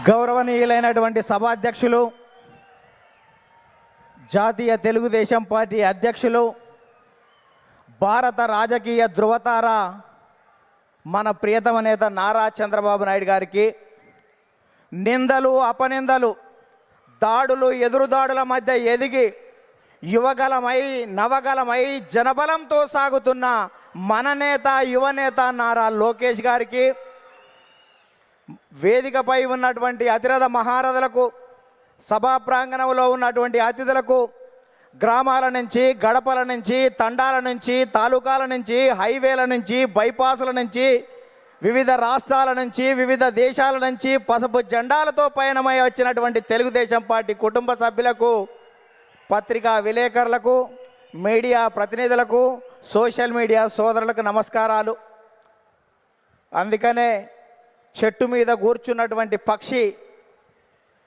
గౌరవనీయులైనటువంటి సభాధ్యక్షులు, జాతీయ తెలుగుదేశం పార్టీ అధ్యక్షులు, భారత రాజకీయ ధృవతార మన ప్రియతమ నేత నారా చంద్రబాబు నాయుడు గారికి నిందలు, అపనిందలు, దాడులు, ఎదురుదాడుల మధ్య ఎదిగి యువగలమై నవగలమై జనబలంతో సాగుతున్న మన నేత, యువనేత నారా లోకేష్ గారికి, వేదికపై ఉన్నటువంటి అతిరథ మహారథులకు, సభా ప్రాంగణంలో ఉన్నటువంటి అతిథులకు, గ్రామాల నుంచి, గడపల నుంచి, తండాల నుంచి, తాలూకాల నుంచి, హైవేల నుంచి, బైపాసుల నుంచి, వివిధ రాష్ట్రాల నుంచి, వివిధ దేశాల నుంచి పసుపు జెండాలతో పయనమై వచ్చినటువంటి తెలుగుదేశం పార్టీ కుటుంబ సభ్యులకు, పత్రికా విలేకరులకు, మీడియా ప్రతినిధులకు, సోషల్ మీడియా సోదరులకు నమస్కారాలు. అందుకనే చెట్టు మీద కూర్చున్నటువంటి పక్షి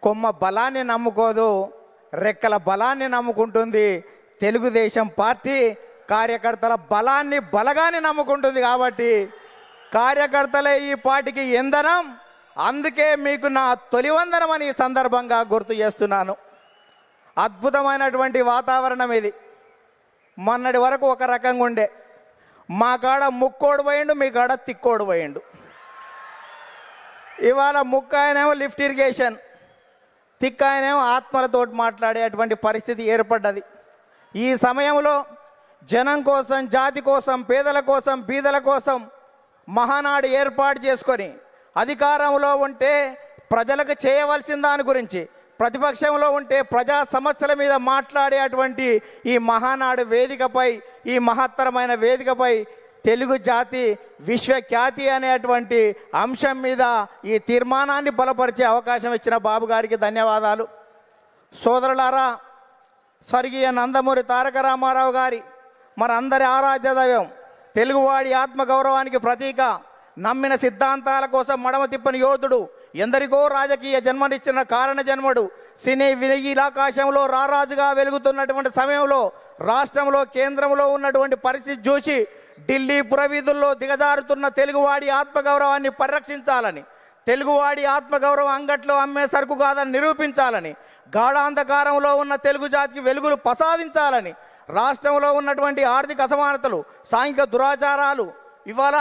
కొమ్మ బలాన్ని నమ్ముకోదు, రెక్కల బలాన్ని నమ్ముకుంటుంది. తెలుగుదేశం పార్టీ కార్యకర్తల బలాన్ని, బలగాన్ని నమ్ముకుంటుంది. కాబట్టి కార్యకర్తలే ఈ పార్టీకి ఇంధనం. అందుకే మీకు నా తొలివందనం అని ఈ సందర్భంగా గుర్తు చేస్తున్నాను. అద్భుతమైనటువంటి వాతావరణం ఇది. మొన్నటి వరకు ఒక రకంగా ఉండే, మా కాడ ముక్కోడు పోయిండు, మీ కాడ తిక్కోడు పోయిండు. ఇవాళ ముక్క ఆయనేమో లిఫ్ట్ ఇరిగేషన్, తిక్క ఆయనేమో ఆత్మలతోటి మాట్లాడేటువంటి పరిస్థితి ఏర్పడ్డది. ఈ సమయంలో జనం కోసం, జాతి కోసం, పేదల కోసం, బీదల కోసం మహానాడు ఏర్పాటు చేసుకొని అధికారంలో ఉంటే ప్రజలకు చేయవలసిన దాని గురించి, ప్రతిపక్షంలో ఉంటే ప్రజా సమస్యల మీద మాట్లాడేటువంటి ఈ మహానాడు వేదికపై, ఈ మహత్తరమైన వేదికపై తెలుగు జాతి విశ్వఖ్యాతి అనేటువంటి అంశం మీద ఈ తీర్మానాన్ని బలపరిచే అవకాశం ఇచ్చిన బాబు గారికి ధన్యవాదాలు. సోదరులారా, స్వర్గీయ నందమూరి తారక రామారావు గారి మనందరి ఆరాధ్య దైవం, తెలుగువాడి ఆత్మగౌరవానికి ప్రతీక, నమ్మిన సిద్ధాంతాల కోసం మడమ తిప్పని యోధుడు, ఎందరికో రాజకీయ జన్మనిచ్చిన కారణ జన్మడు, సినీ వినీలాకాశంలో రారాజుగా వెలుగుతున్నటువంటి సమయంలో రాష్ట్రంలో, కేంద్రంలో ఉన్నటువంటి పరిస్థితి చూసి ఢిల్లీ పురవీధుల్లో దిగజారుతున్న తెలుగువాడి ఆత్మగౌరవాన్ని పరిరక్షించాలని, తెలుగువాడి ఆత్మగౌరవం అంగట్లో అమ్మే సరుకు కాదని నిరూపించాలని, గాఢాంధకారంలో ఉన్న తెలుగు జాతికి వెలుగులు ప్రసాదించాలని, రాష్ట్రంలో ఉన్నటువంటి ఆర్థిక అసమానతలు, సాంఘిక దురాచారాలు, ఇవాళ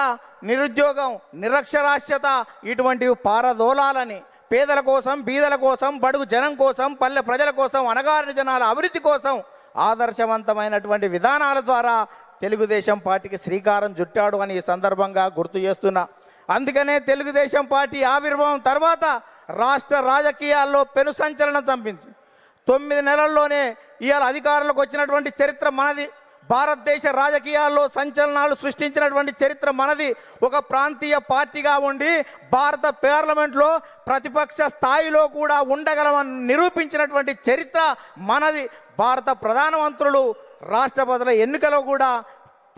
నిరుద్యోగం, నిరక్షరాస్యత ఇటువంటివి పారదోలాలని, పేదల కోసం, బీదల కోసం, బడుగు జనం కోసం, పల్లె ప్రజల కోసం, అణగారిన జనాల అభివృద్ధి కోసం ఆదర్శవంతమైనటువంటి విధానాల ద్వారా తెలుగుదేశం పార్టీకి శ్రీకారం చుట్టాడు అని ఈ సందర్భంగా గుర్తు చేస్తున్నా. అందుకనే తెలుగుదేశం పార్టీ ఆవిర్భావం తర్వాత రాష్ట్ర రాజకీయాల్లో పెను సంచలనం చంపింది. 9 నెలల్లోనే ఇవాళ అధికారంలోకి వచ్చినటువంటి చరిత్ర మనది. భారతదేశ రాజకీయాల్లో సంచలనాలు సృష్టించినటువంటి చరిత్ర మనది. ఒక ప్రాంతీయ పార్టీగా ఉండి భారత పార్లమెంట్లో ప్రతిపక్ష స్థాయిలో కూడా ఉండగలమని నిరూపించినటువంటి చరిత్ర మనది. భారత ప్రధానమంత్రులు, రాష్ట్రపతుల ఎన్నికలో కూడా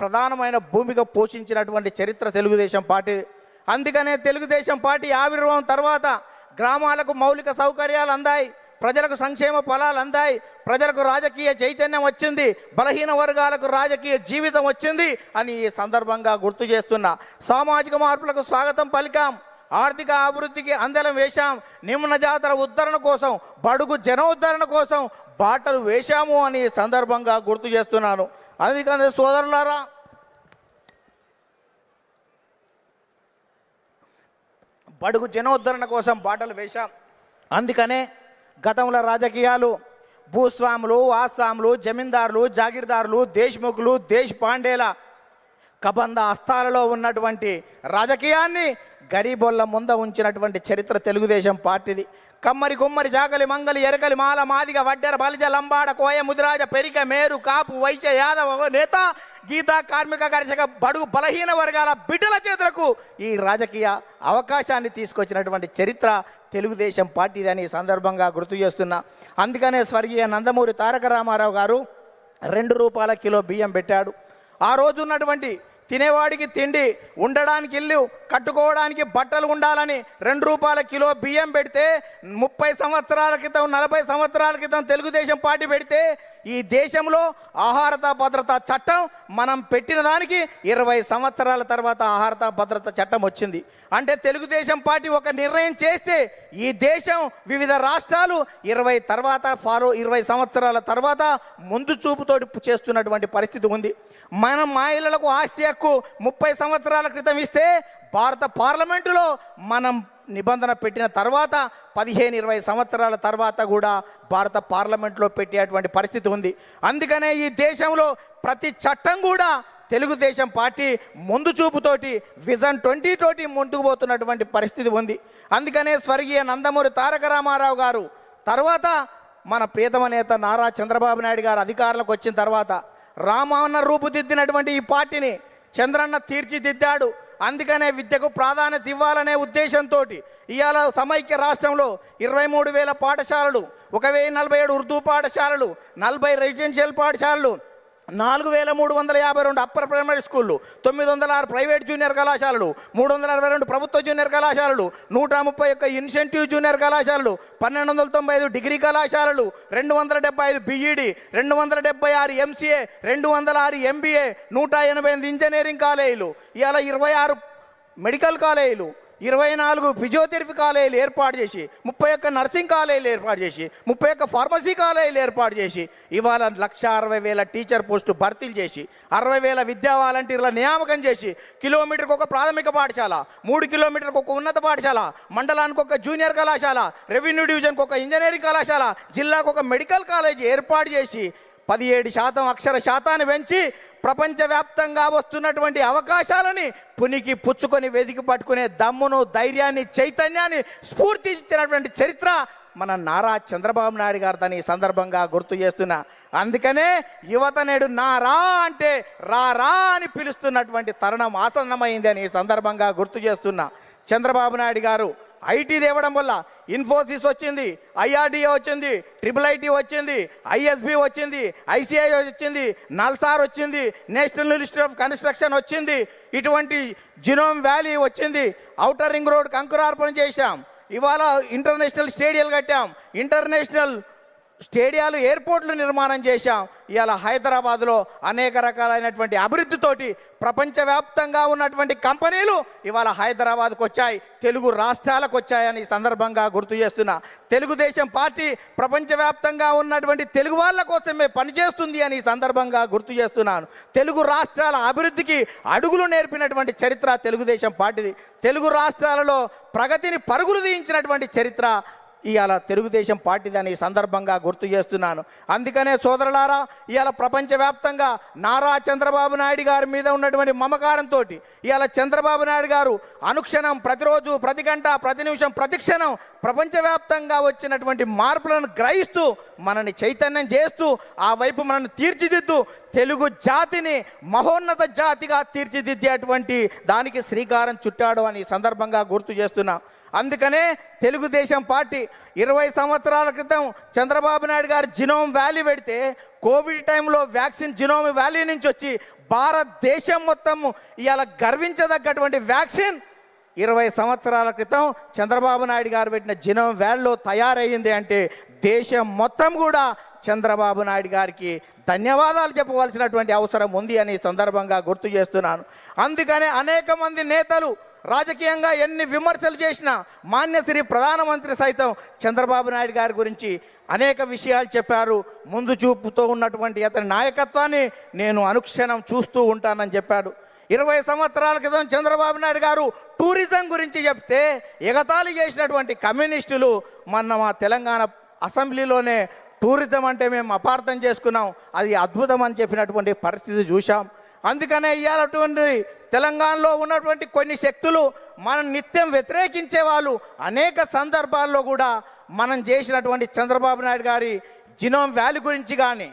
ప్రధానమైన భూమిక పోషించినటువంటి చరిత్ర తెలుగుదేశం పార్టీ. అందుకనే తెలుగుదేశం పార్టీ ఆవిర్భావం తర్వాత గ్రామాలకు మౌలిక సౌకర్యాలు అందాయి, ప్రజలకు సంక్షేమ ఫలాలు అందాయి, ప్రజలకు రాజకీయ చైతన్యం వచ్చింది, బలహీన వర్గాలకు రాజకీయ జీవితం వచ్చింది అని ఈ సందర్భంగా గుర్తు చేస్తున్నా. సామాజిక మార్పులకు స్వాగతం పలికాం, ఆర్థిక అభివృద్ధికి అందలం వేశాం, నిమ్న జాతర ఉద్ధరణ కోసం, బడుగు జన ఉద్ధరణ కోసం బాటలు వేశాము అని సందర్భంగా గుర్తు చేస్తున్నాను. అందుకని సోదరులారా, బడుగు జనోద్ధరణ కోసం బాటలు వేశాం. అందుకనే గతంలో రాజకీయాలు భూస్వాములు, ఆసాములు, జమీందారులు, జాగీర్దారులు, దేశ్ముఖులు, దేశ్ పాండేల కబంధ హస్తాలలో ఉన్నటువంటి రాజకీయాన్ని గరీబోళ్ళ ముంద ఉంచినటువంటి చరిత్ర తెలుగుదేశం పార్టీది. కమ్మరి, కుమ్మరి, జాగలి, మంగలి, ఎరకలి, మాల, మాదిగ, వడ్డెర, బలిజ, లంబాడ, కోయ, ముదిరాజ, పెరిక, మేరు, కాపు, వైశ్య, యాదవ, నేత, గీత, కార్మిక, కర్షక, బడుగు బలహీన వర్గాల బిడ్డల చేతులకు ఈ రాజకీయ అవకాశాన్ని తీసుకొచ్చినటువంటి చరిత్ర తెలుగుదేశం పార్టీది అని సందర్భంగా గుర్తు చేస్తున్నా. అందుకనే స్వర్గీయ నందమూరి తారక రామారావు గారు 2 రూపాయల కిలో బియ్యం పెట్టాడు. ఆ రోజు ఉన్నటువంటి తినేవాడికి తిండి, ఉండడానికి ఇల్లు, కట్టుకోవడానికి బట్టలు ఉండాలని 2 రూపాయల కిలో బియ్యం పెడితే 30 సంవత్సరాల క్రితం, 40 సంవత్సరాల క్రితం తెలుగుదేశం పార్టీ పెడితే ఈ దేశంలో ఆహారత భద్రత చట్టం మనం పెట్టిన దానికి 20 సంవత్సరాల తర్వాత ఆహారత భద్రత చట్టం వచ్చింది. అంటే తెలుగుదేశం పార్టీ ఒక నిర్ణయం చేస్తే ఈ దేశం వివిధ రాష్ట్రాలు 20 సంవత్సరాల తర్వాత ముందు చూపుతోటి చేస్తున్నటువంటి పరిస్థితి ఉంది. మనం మహిళలకు ఆస్తి హక్కు 30 సంవత్సరాల క్రితం ఇస్తే భారత పార్లమెంటులో మనం నిబంధన పెట్టిన తర్వాత 15-20 సంవత్సరాల తర్వాత కూడా భారత పార్లమెంట్లో పెట్టేటువంటి పరిస్థితి ఉంది. అందుకనే ఈ దేశంలో ప్రతి చట్టం కూడా తెలుగుదేశం పార్టీ ముందు చూపుతోటి విజన్ 20 తోటి ముందుకు పోతున్నటువంటి పరిస్థితి ఉంది. అందుకనే స్వర్గీయ నందమూరి తారక రామారావు గారు తర్వాత మన ప్రియతమ నేత నారా చంద్రబాబు నాయుడు గారు అధికారులకు వచ్చిన తర్వాత రామన్న రూపుదిద్దినటువంటి ఈ పార్టీని చంద్రన్న తీర్చిదిద్దాడు. అందుకనే విద్యకు ప్రాధాన్యత ఇవ్వాలనే ఉద్దేశంతో ఇవాళ సమైక్య రాష్ట్రంలో 23,000 పాఠశాలలు, 1,047 ఉర్దూ పాఠశాలలు, 40 రెసిడెన్షియల్ పాఠశాలలు, 4,352 అప్పర్ ప్రైమరీ స్కూళ్ళు, 906 ప్రైవేట్ జూనియర్ కళాశాలలు, 362 ప్రభుత్వ జూనియర్ కళాశాలలు, 131 ఇన్సెంటివ్ జూనియర్ కళాశాలలు, 1,295 డిగ్రీ కళాశాలలు, 275 బీఈడి, 276 ఎంసీఏ, 206 ఎంబీఏ, 188 ఇంజనీరింగ్ కాలేజీలు, ఇవాళ 26 మెడికల్ కాలేజీలు, 24 ఫిజియోథెరపీ కాలేజీలు ఏర్పాటు చేసి, 31 నర్సింగ్ కాలేజీలు ఏర్పాటు చేసి, 31 ఫార్మసీ కాలేజీలు ఏర్పాటు చేసి ఇవాళ 1,60,000 టీచర్ పోస్టు భర్తీలు చేసి, 60,000 విద్యా వాలంటీర్ల నియామకం చేసి, కిలోమీటర్కి ఒక ప్రాథమిక పాఠశాల, 3 కిలోమీటర్కి ఒక ఉన్నత పాఠశాల, మండలానికి ఒక జూనియర్ కళాశాల, రెవెన్యూ డివిజన్కి ఒక ఇంజనీరింగ్ కళాశాల, జిల్లాకు ఒక మెడికల్ కాలేజీ ఏర్పాటు చేసి 17% అక్షర శాతాన్ని పెంచి ప్రపంచవ్యాప్తంగా వస్తున్నటువంటి అవకాశాలని పునికి పుచ్చుకొని వెతికి పట్టుకునే దమ్మును, ధైర్యాన్ని, చైతన్యాన్ని, స్ఫూర్తి ఇచ్చినటువంటి చరిత్ర మన నారా చంద్రబాబు నాయుడు గారు దాన్ని ఈ సందర్భంగా గుర్తు చేస్తున్నా. అందుకనే యువత నేడు నారా అంటే రా అని పిలుస్తున్నటువంటి తరుణం ఆసన్నమైంది అని ఈ సందర్భంగా గుర్తు చేస్తున్నా. చంద్రబాబు నాయుడు గారు ఐటీ తేవడం వల్ల ఇన్ఫోసిస్ వచ్చింది, ఐఆర్డీఏ వచ్చింది, IIIT వచ్చింది, ఐఎస్బి వచ్చింది, ఐసిఐ వచ్చింది, నల్సార్ వచ్చింది, నేషనల్ ఇన్స్టిట్యూట్ ఆఫ్ కన్స్ట్రక్షన్ వచ్చింది, ఇటువంటి జినోమ్ వ్యాలీ వచ్చింది, ఔటర్ రింగ్ రోడ్ అంకురార్పణ చేశాం, ఇవాళ ఇంటర్నేషనల్ స్టేడియాలు కట్టాం, ఇంటర్నేషనల్ స్టేడియాలు, ఎయిర్పోర్ట్లు నిర్మాణం చేశాం. ఇవాళ హైదరాబాద్లో అనేక రకాలైనటువంటి అభివృద్ధితోటి ప్రపంచవ్యాప్తంగా ఉన్నటువంటి కంపెనీలు ఇవాళ హైదరాబాద్కు వచ్చాయి, తెలుగు రాష్ట్రాలకు వచ్చాయని ఈ సందర్భంగా గుర్తు చేస్తున్నా. తెలుగుదేశం పార్టీ ప్రపంచవ్యాప్తంగా ఉన్నటువంటి తెలుగు వాళ్ళ కోసమే పనిచేస్తుంది అని ఈ సందర్భంగా గుర్తు చేస్తున్నాను. తెలుగు రాష్ట్రాల అభివృద్ధికి అడుగులు నేర్పినటువంటి చరిత్ర తెలుగుదేశం పార్టీది. తెలుగు రాష్ట్రాలలో ప్రగతిని పరుగులు తీయించినటువంటి చరిత్ర ఇవాళ తెలుగుదేశం పార్టీదని ఈ సందర్భంగా గుర్తు చేస్తున్నాను. అందుకనే సోదరులారా, ఇవాళ ప్రపంచవ్యాప్తంగా నారా చంద్రబాబు నాయుడు గారి మీద ఉన్నటువంటి మమకారంతో ఇవాళ చంద్రబాబు నాయుడు గారు అనుక్షణం, ప్రతిరోజు, ప్రతి గంట, ప్రతి నిమిషం, ప్రతి క్షణం ప్రపంచవ్యాప్తంగా వచ్చినటువంటి మార్పులను గ్రహిస్తూ మనని చైతన్యం చేస్తూ ఆ వైపు మనల్ని తీర్చిదిద్దు తెలుగు జాతిని మహోన్నత జాతిగా తీర్చిదిద్దేటువంటి దానికి శ్రీకారం చుట్టాడు అని ఈ సందర్భంగా గుర్తు చేస్తున్నా. అందుకనే తెలుగుదేశం పార్టీ 20 సంవత్సరాల క్రితం చంద్రబాబు నాయుడు గారు జినోమ్ వ్యాలీ పెడితే కోవిడ్ టైంలో వ్యాక్సిన్ జినోమ్ వ్యాలీ నుంచి వచ్చి భారతదేశం మొత్తం ఇవాళ గర్వించదగ్గటువంటి వ్యాక్సిన్ 20 సంవత్సరాల క్రితం చంద్రబాబు నాయుడు గారు పెట్టిన జినోమ్ వ్యాలీలో తయారయ్యింది అంటే దేశం మొత్తం కూడా చంద్రబాబు నాయుడు గారికి ధన్యవాదాలు చెప్పవలసినటువంటి అవసరం ఉంది అని సందర్భంగా గుర్తు చేస్తున్నాను. అందుకనే అనేక మంది నేతలు రాజకీయంగా ఎన్ని విమర్శలు చేసినా మాన్యశ్రీ ప్రధానమంత్రి సైతం చంద్రబాబు నాయుడు గారి గురించి అనేక విషయాలు చెప్పారు. ముందు చూపుతో ఉన్నటువంటి అతని నాయకత్వాన్ని నేను అనుక్షణం చూస్తూ ఉంటానని చెప్పాడు. 20 సంవత్సరాల క్రితం చంద్రబాబు నాయుడు గారు టూరిజం గురించి చెప్తే ఎగతాళి చేసినటువంటి కమ్యూనిస్టులు మొన్న మా తెలంగాణ అసెంబ్లీలోనే టూరిజం అంటే మేము అపార్థం చేసుకున్నాం, అది అద్భుతం అని చెప్పినటువంటి పరిస్థితి చూసాం. అందుకనే ఇవాళటువంటి తెలంగాణలో ఉన్నటువంటి కొన్ని శక్తులు మనం నిత్యం వ్యతిరేకించే వాళ్ళు అనేక సందర్భాల్లో కూడా మనం చేసినటువంటి చంద్రబాబు నాయుడు గారి జినోమ్ వ్యాలీ గురించి కానీ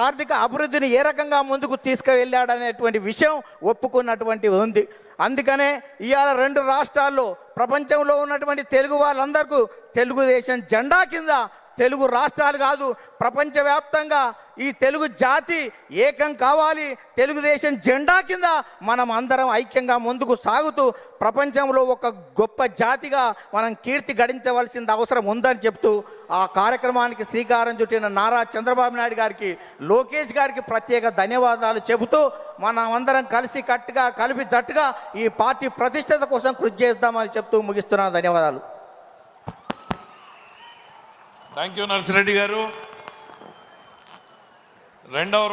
ఆర్థిక అభివృద్ధిని ఏ రకంగా ముందుకు తీసుకువెళ్ళాడనేటువంటి విషయం ఒప్పుకున్నటువంటి ఉంది. అందుకనే ఇవాళ 2 రాష్ట్రాల్లో ప్రపంచంలో ఉన్నటువంటి తెలుగు వాళ్ళందరికీ తెలుగుదేశం జెండా కింద తెలుగు రాష్ట్రాలు కాదు ప్రపంచవ్యాప్తంగా ఈ తెలుగు జాతి ఏకం కావాలి. తెలుగుదేశం జెండా కింద మనం అందరం ఐక్యంగా ముందుకు సాగుతూ ప్రపంచంలో ఒక గొప్ప జాతిగా మనం కీర్తి గడించవలసిన అవసరం ఉందని చెప్తూ ఆ కార్యక్రమానికి శ్రీకారం చుట్టిన నారా చంద్రబాబు నాయుడు గారికి, లోకేష్ గారికి ప్రత్యేక ధన్యవాదాలు చెబుతూ మనం అందరం కలిసి కట్టుగా కలిపి జట్టుగా ఈ పార్టీ ప్రతిష్టత కోసం కృషి చేద్దామని చెప్తూ ముగిస్తున్నాను. ధన్యవాదాలు. థ్యాంక్ యూ నర్సిరెడ్డి గారు. రెండవ